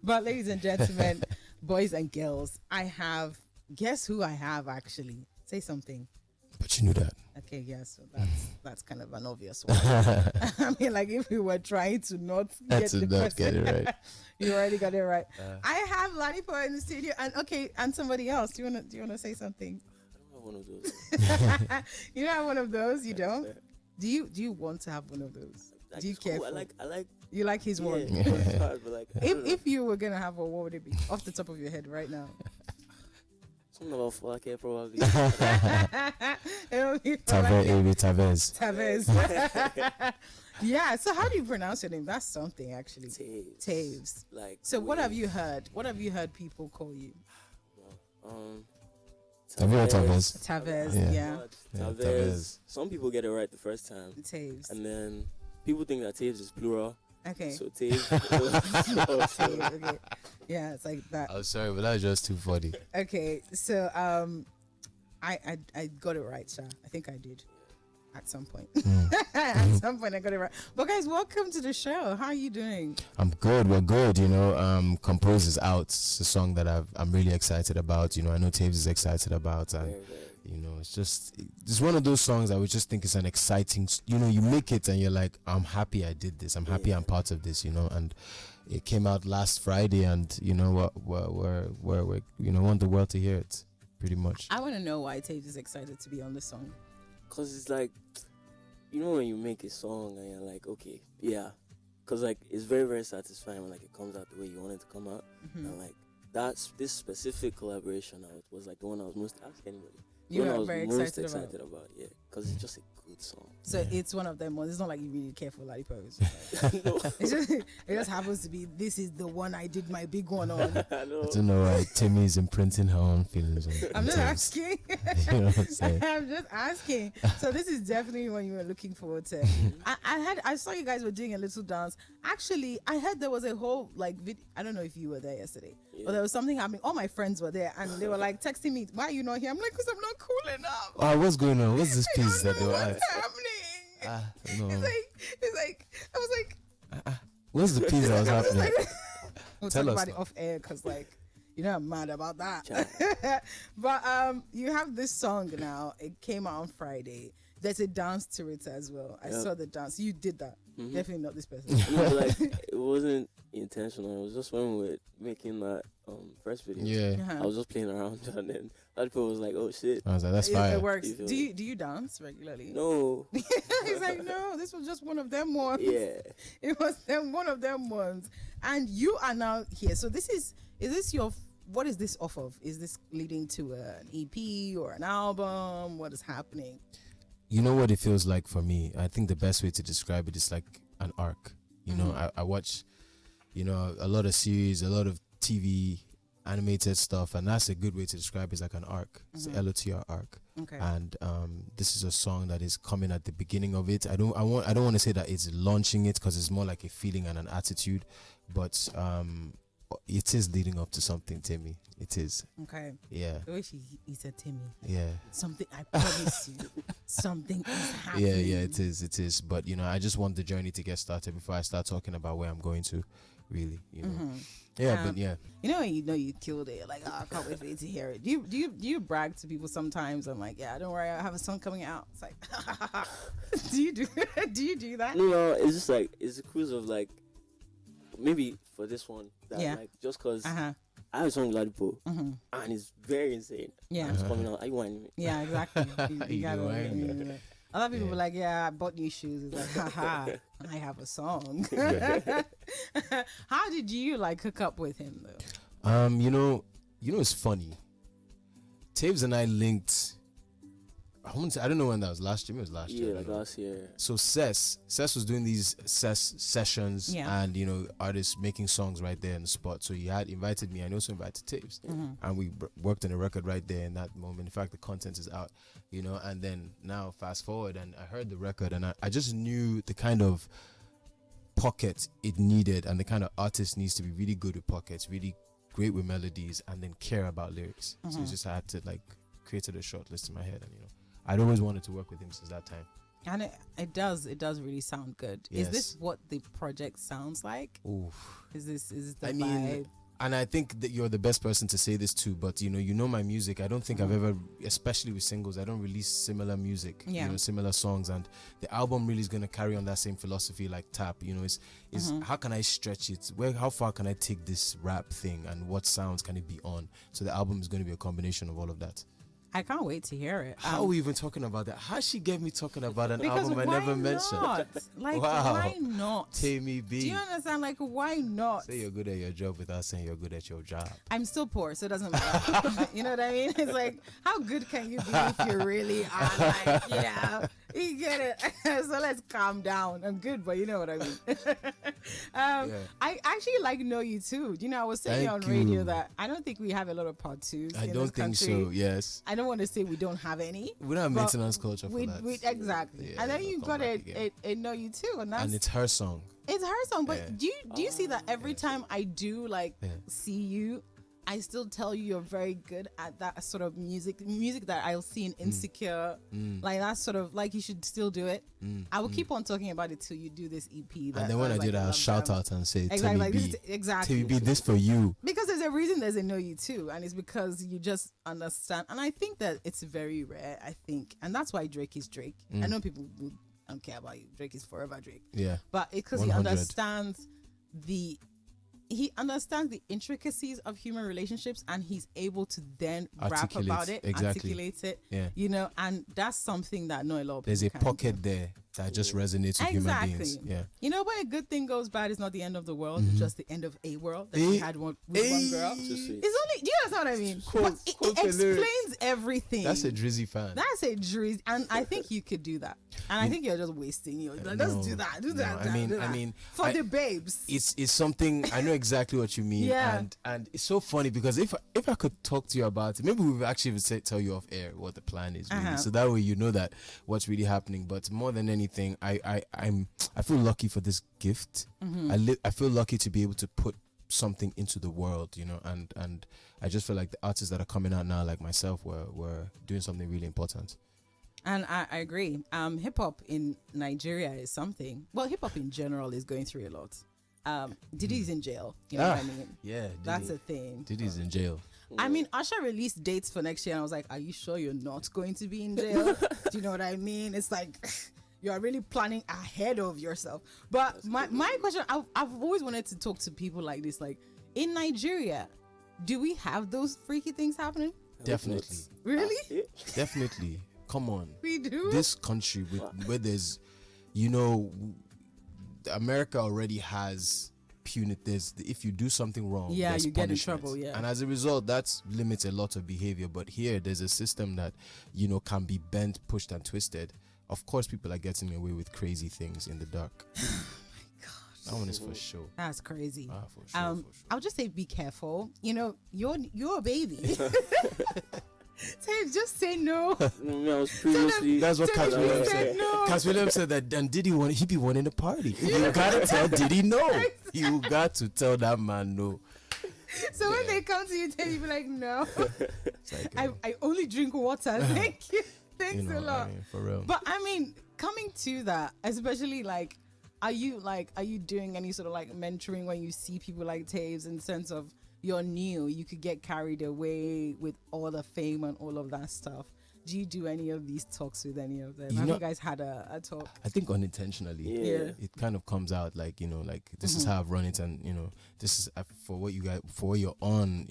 But ladies and gentlemen, boys and girls, guess who I have actually? Say something. But you knew that. Okay, yeah, so that's kind of an obvious one. I mean, like if we were trying to not get the question, get it right. You already got it right. I have Ladipoe in the studio, and somebody else. Do you wanna say something? I don't have one of those. You don't have one of those. You don't. Do you want to have one of those? Like, Do you care? cool. For, I like. you like his one. It's hard, but like, If you were gonna have one, what would it be off the top of your head right now? something about Flake probably. Taves. Yeah. So how do you pronounce your name? That's something actually. Taves. Taves. Like. So what have you heard? What have you heard people call you? Taves. Taves. Yeah. Taves. Some people get it right the first time. Taves. And then people think that Taves is plural. Okay. So Taves. Okay. Yeah, it's like that. I'm sorry, but that was just too funny. Okay. So I got it right, Sha. I think I did. At some point. At some point I got it right. But guys, welcome to the show. How are you doing? I'm good. We're good. You know, Compose is out. It's a song that I'm really excited about. You know, I know Taves is excited about, and you know, it's one of those songs I would just think is an exciting. You know, you make it and you're like, I'm happy I did this. I'm happy I'm part of this. You know, and it came out last Friday, and you know we're you know, want the world to hear it, pretty much. I want to know why Taves is excited to be on the song. Cause it's like, you know, when you make a song and you're like, okay, yeah, cause like it's very, very satisfying when like it comes out the way you want it to come out, and like this specific collaboration was like the one I was most anybody. You were very most excited about, yeah, because it's just a good song. So it's one of them ones. It's not like you really care for Ladipoe. No. It just happens to be, this is the one I did my big one on. I know. I don't know why Timmy is imprinting her own feelings on I'm just Taves. asking. You know what I'm saying? I'm just asking. So this is definitely what you were looking forward to. I saw you guys were doing a little dance. Actually, I heard there was a whole like video. I don't know if you were there yesterday, but there was something happening. All my friends were there, and they were like texting me, "Why are you not here?" I'm like, "Cause I'm not cool enough." What's going on? What's this piece that they were at? What's happening? No. It's like I was like, what's the piece that was happening? we'll Tell talk us about it off air, because like, you know, I'm mad about that. But you have this song now. It came out on Friday. There's a dance to it as well. I saw the dance. You did that. Definitely not this person. No, like it wasn't intentional. It was just when we were making that first video. Yeah. I was just playing around, and then other people was like, "Oh shit!" I was like, "That's fire." It works. Do you dance regularly? No. He's like, no. This was just one of them ones. Yeah. It was one of them ones. And you are now here. So this is this your? What is this off of? Is this leading to an EP or an album? What is happening? You know what it feels like for me? I think the best way to describe it is like an arc. You know, I watch, you know, a lot of series, a lot of TV, animated stuff, and that's a good way to describe it. It's like an arc. It's an LOTR arc. Okay. And this is a song that is coming at the beginning of it. I don't want to say that it's launching it, because it's more like a feeling and an attitude, but it is leading up to something, Timmy. It is. Okay. Yeah. The way he said Timmy. Yeah. Something, I promise you, something is happening. Yeah, it is. But, you know, I just want the journey to get started before I start talking about where I'm going to, really, you know. Yeah, but yeah. You know when you know you killed it, like, oh, I can't wait for you to hear it. Do you brag to people sometimes? I'm like, yeah, don't worry, I have a song coming out. It's like, do you do that? No, it's just like, it's a cruise of like, maybe for this one, that like, just cause I have a song with Ladipoe, and it's very insane. Yeah. It's coming out. I whining me. Yeah, exactly. You gotta other people were like, yeah, I bought new shoes. It's like, haha, I have a song. How did you like hook up with him though? You know, it's funny. Taves and I linked. I don't know when that was. Last year. It was last year. Yeah, like last year. So Cess was doing these sessions, and you know, artists making songs right there in the spot. So he had invited me, and also invited Taves, and we worked on a record right there in that moment. In fact, the content is out, you know. And then now, fast forward, and I heard the record, and I just knew the kind of pocket it needed, and the kind of artist needs to be really good with pockets, really great with melodies, and then care about lyrics. So it's just I had to like created a short list in my head, and you know, I'd always wanted to work with him since that time. And it does really sound good. Yes. Is this what the project sounds like? Oof. Is this the I vibe? mean, and I think that you're the best person to say this too, but you know my music. I don't think I've ever, especially with singles, I don't release similar music, similar songs, and the album really is going to carry on that same philosophy like Tap. Is how can I stretch it? How far can I take this rap thing, and what sounds can it be on? So the album is going to be a combination of all of that. I can't wait to hear it. How are we even talking about that? How she get me talking about an album I why never mentioned? Not? Like, Wow. why not? TaymiB. Do you understand? Like, why not? Say you're good at your job without saying you're good at your job. I'm still poor, so it doesn't matter. You know what I mean? It's like, how good can you be if you really are like, you get it. So let's calm down. I'm good, but you know what I mean. I actually Know You Too. I was saying on radio that I don't think we have a lot of part twos. I don't think so. Yes. I don't want to say we don't have any. We don't have maintenance culture for that. Exactly. Yeah, and then you got it Know You Too, and it's her song. It's her song. But do you see that every time I do see you, I still tell you you're very good at that sort of music that I'll see in Insecure. Like that sort of, like, you should still do it. I will keep on talking about it till you do this EP. And then when I do that, I'll shout out and say, exactly, TaymiB, this for you. Because there's a reason there's a Know You Too, and it's because you just understand. And I think that it's very rare, and that's why Drake is Drake. I know people don't care about you. Drake is forever Drake. Yeah. But because he understands the intricacies of human relationships, and he's able to then rap about it, articulate it, and that's something that not a lot of people There's a can pocket do. there that just resonates with human beings. Yeah. When a good thing goes bad, it's not the end of the world, it's just the end of a world that you had with one girl. It's only, do you understand what I mean? It explains everything. That's a Drizzy fan. That's a Drizzy, and I think you could do that. And I think you're just wasting your. Let's do that. Do that. I mean, for the babes. It's something I know exactly what you mean. Yeah. And it's so funny because if I could talk to you about it, maybe we'll actually even tell you off air what the plan is really. So that way you know that what's really happening. But more than anything, I feel lucky for this gift. I feel lucky to be able to put something into the world, and I just feel like the artists that are coming out now, like myself, were doing something really important. And I agree. Hip hop in Nigeria is something. Well, hip hop in general is going through a lot. Diddy's in jail. You know what I mean? Yeah, that's a thing. Diddy's in jail. I mean, Usher released dates for next year, and I was like, "Are you sure you're not going to be in jail?" Do you know what I mean? It's like you are really planning ahead of yourself. But my question, I've always wanted to talk to people like this. Like, in Nigeria, do we have those freaky things happening? Definitely. Really? Definitely. Come on. We do? This country where there's, America already has punitives. If you do something wrong, there's you get in punishment. trouble. Yeah. And as a result, that limits a lot of behavior. But here, there's a system that, can be bent, pushed, and twisted. Of course, people are getting away with crazy things in the dark. Oh my gosh. That one is for sure. That's crazy. For sure. I'll just say be careful. You're a baby. Just say no. I was previously. That's what Cass Williams said. No. Cass Williams said that, and he be wanting the party. You gotta tell Diddy no. You got to tell that man no. So when they come to you, you be like, no. Like, I only drink water. Thank you. Thanks a lot. I mean, for real. But I mean, coming to that, especially are you doing any sort of mentoring when you see people like Taves, in the sense of you're new, you could get carried away with all the fame and all of that stuff? Do you do any of these talks with any of them? Have you guys had a talk? I think unintentionally. Yeah. It kind of comes out this is how I've run it, and this is for what you're on,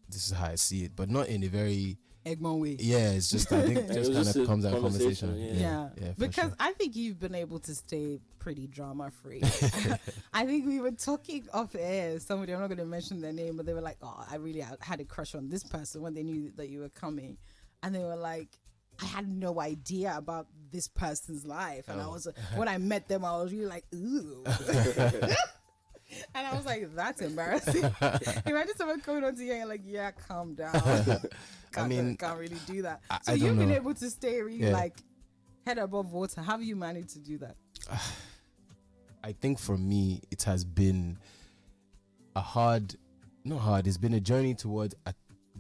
this is how I see it, but not in a very Egmont way. Yeah, it's just, I think just kind of comes out of conversation. Yeah, because I think you've been able to stay pretty drama free. I think we were talking off air. Somebody, I'm not going to mention their name, but they were like, "Oh, I really had a crush on this person," when they knew that you were coming, and they were like, "I had no idea about this person's life," and I was when I met them, I was really like, "Ooh." And I was like, that's embarrassing. Imagine someone coming on to you and you're like, yeah, calm down. Can't really do that. So you've been able to stay really head above water. How have you managed to do that? I think for me, it has been it's been a journey towards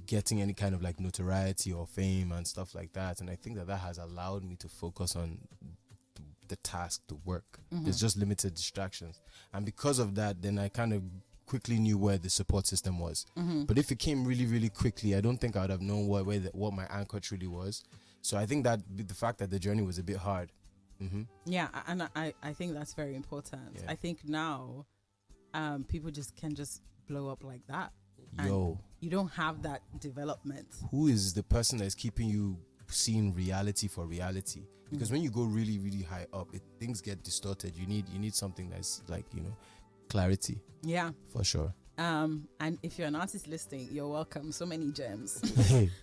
getting any kind of notoriety or fame and stuff like that. And I think that has allowed me to focus on the task, the work. There's just limited distractions. And because of that, then I kind of quickly knew where the support system was. But if it came really, really quickly, I don't think I would have known what my anchor truly was. So I think that the fact that the journey was a bit hard. Yeah, and I think that's very important. Yeah. I think now people can just blow up like that. Yo, you don't have that development. who is the person that's keeping you seeing reality for reality? Because when you go really, really high up, things get distorted. You need something that's like, clarity. Yeah. For sure. And if you're an artist listening, you're welcome. So many gems.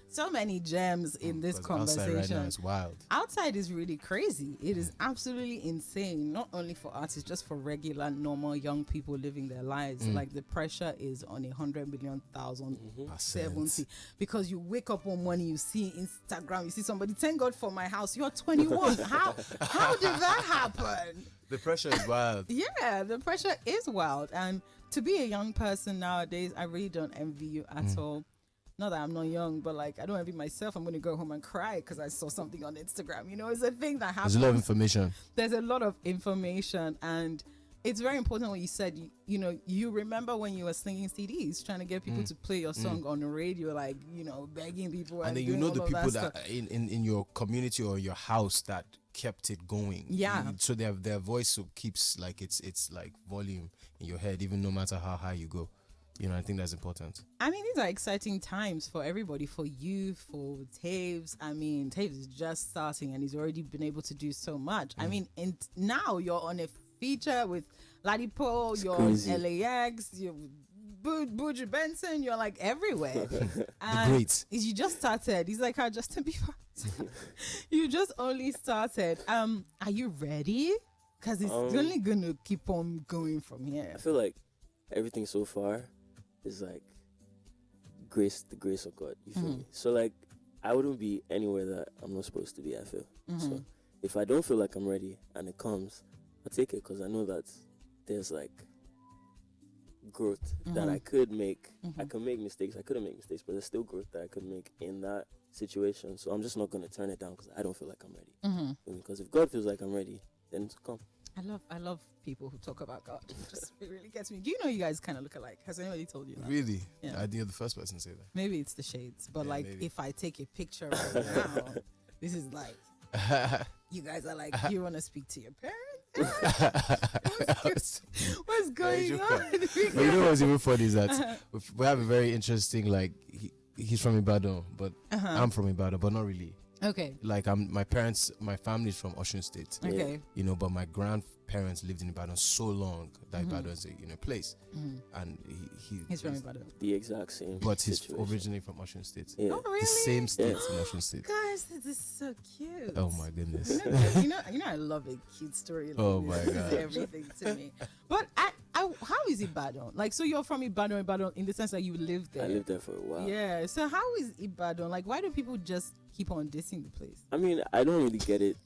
So many gems in this conversation. Outside right now is wild. Outside is really crazy. It is absolutely insane. Not only for artists, just for regular, normal young people living their lives. Like the pressure is on 100 million thousand 70. Because you wake up one morning, you see Instagram, you see somebody, thank God for my house. You're 21. How did that happen? The pressure is wild. Yeah, the pressure is wild. And to be a young person nowadays, I really don't envy you at all. Not that I'm not young, but like I don't envy myself. I'm going to go home and cry because I saw something on Instagram. It's a thing that happens. There's a lot of information. There's a lot of information, and it's very important what you said. You remember when you were slinging CDs, trying to get people to play your song on the radio, like begging people, And then doing the all people that that in your community or your house that kept it going. Yeah. So their voice keeps like it's like volume in your head, even no matter how high you go. I think that's important. I mean, these are exciting times for everybody, for you, for Taves. I mean, Taves is just starting and he's already been able to do so much. I mean, and now you're on a feature with Ladipoe, you're on LAX, you're Buju Benson, you're like everywhere. And great. You just started. He's like, Justin Bieber. You just only started. Are you ready? Because it's only going to keep on going from here. I feel like everything so far is like the grace of God. You feel me? So like I wouldn't be anywhere that I'm not supposed to be, I feel. So if I don't feel like I'm ready and it comes, I'll take it because I know that there's like growth that I could make. I can make mistakes. I couldn't make mistakes, but there's still growth that I could make in that situation. So I'm just not going to turn it down because I don't feel like I'm ready. Because if God feels like I'm ready, then it's come. I love people who talk about God. It really gets me. Do you know you guys kind of look alike? Has anybody told you that? Really? Yeah. I did the first person to say that. Maybe it's the shades, but maybe. if I take a picture right now, this is like you guys are like, you want to speak to your parents? What's going on? But what's even funny is that we have a very interesting he's from Ibadan, but I'm from Ibadan, but not really. Okay. Like my family is from Osun State. Okay. But my grandparents lived in Ibadan so long that Ibadan is a place, and he's from Ibadan. The exact same. But he's situation. originally from Osun State. Yeah. Oh, really? The same state in Osun State. Guys, this is so cute. Oh my goodness. I love a cute story. Like Oh this. my This is God. everything to me. But how is Ibadan? Like, so you're from Ibadan in the sense that you live there. I lived there for a while. Yeah. So how is Ibadan? Like, why do people just keep on dissing the place? I mean, I don't really get it.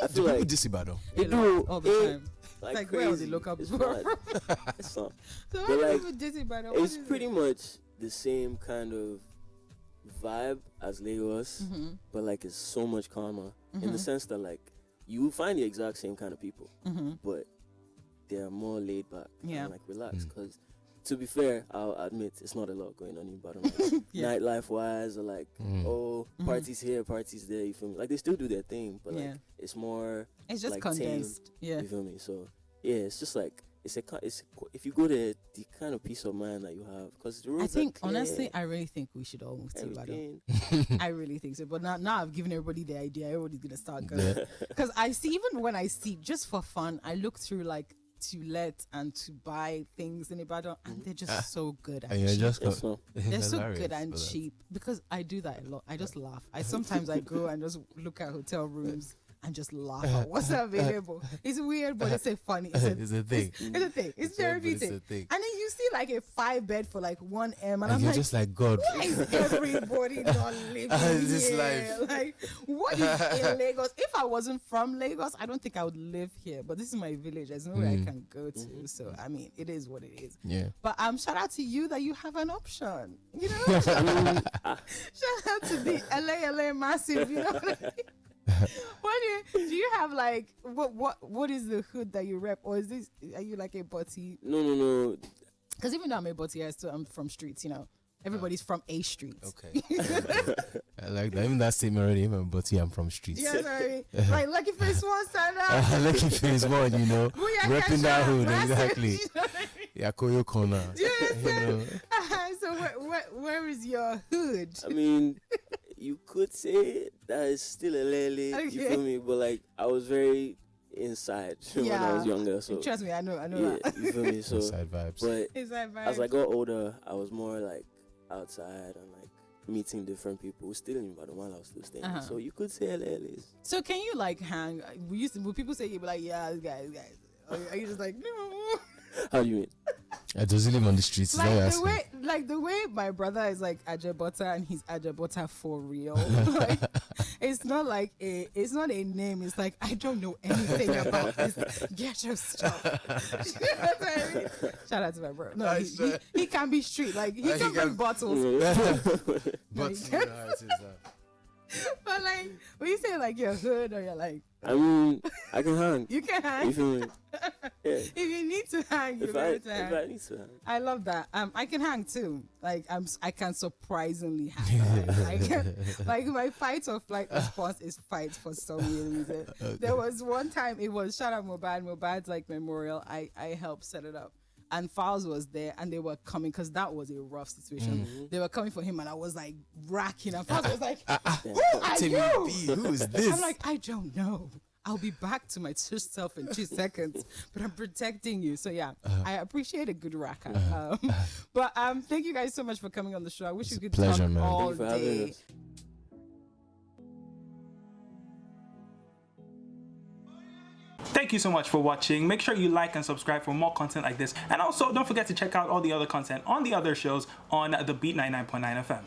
I Do feel people like diss Ibadan? they A do lot, all the time. like where was the crazy. local It's before? mad. It's not. So why But, do like, people diss Ibadan? What It's is pretty it? much the same kind of vibe as Lagos, but like it's so much calmer in the sense that like you will find the exact same kind of people, but they're more laid back and like relaxed. Because to be fair, I'll admit it's not a lot going on in Ibadan. Like, nightlife wise, or like parties here, parties there. You feel me? Like they still do their thing, but like it's more. It's just like, condensed. tamed, Yeah. You feel me? So yeah, it's just like it's if you go there, the kind of peace of mind that you have, because the roads I think are clear, honestly, I really think we should all move to Ibadan. everything. I really think so. But now I've given everybody the idea. Everybody's gonna start going. Because I see, even when I see, just for fun, I look through like to let and to buy things in Ibadan, and they're just so good and And you're cheap. just Yes, no. They're so hilarious good and for that. cheap, because I do that a lot. I just laugh. Sometimes I go and just look at hotel rooms and just laugh at what's available. It's weird, but it's a funny. It's It's a thing. It's a thing. It's weird, but it's therapeutic. a thing. And then you see like a 5-bed for like 1M, and And I'm you're like, just like, God. why is everybody not living This here? life. Like, what is in Lagos? If I wasn't from Lagos, I don't think I would live here. But this is my village. There's nowhere I can go to. So I mean, it is what it is. Yeah. But shout out to you that you have an option. You know, shout out to the LA massive. You know what I mean? Do you have like what is the hood that you rep, or are you like a butty? No. Because even though I'm a butty, I'm from streets. Everybody's from a street. Okay. I like that. Even that statement already, even but I'm from streets. Yeah, sorry. Like Lucky Face One, stand up. Lucky Face One, repping that hood, exactly. Yeah, Koyo Corner. So where is your hood? I mean, you could say that is still a lele. Okay. You feel me? But like, I was very inside when I was younger. So trust me, I know yeah, that. you feel me? So inside vibes. But Inside vibes. as I got older, I was more like outside and like meeting different people. Still in Ibadan while I was still staying. So you could say LLs. So can you like hang? Will people say you be like, yeah, guys? Or are you just like, no? How do you mean? Does he live on the streets? Like the way my brother is like Ajabota, and he's Ajabota for real. Like, it's not like it's not a name. It's like, I don't know anything about this. Get your stuff. You know what I mean? Shout out to my bro. No, he can be street. Like he can bring bottles. But like when you say like you're hood, or you're like, I mean, I can hang. You can hang. You feel me? Yeah. If you need to hang, you need to hang. If I need to hang. I love that. I can hang too. Like I can surprisingly hang. Like my fight or flight response is fight for some reason. Okay. There was one time, it was shout out Mobad's like memorial. I helped set it up. And Files was there, and they were coming because that was a rough situation. They were coming for him, and I was like racking. And Files was like, "Who are you? Who is this?" I'm like, "I don't know. I'll be back to my true self in 2 seconds, but I'm protecting you." So yeah, I appreciate a good racker. But thank you guys so much for coming on the show. I wish you could talk all day. Thank you so much for watching. Make sure you like and subscribe for more content like this. And also, don't forget to check out all the other content on the other shows on the Beat 99.9 FM.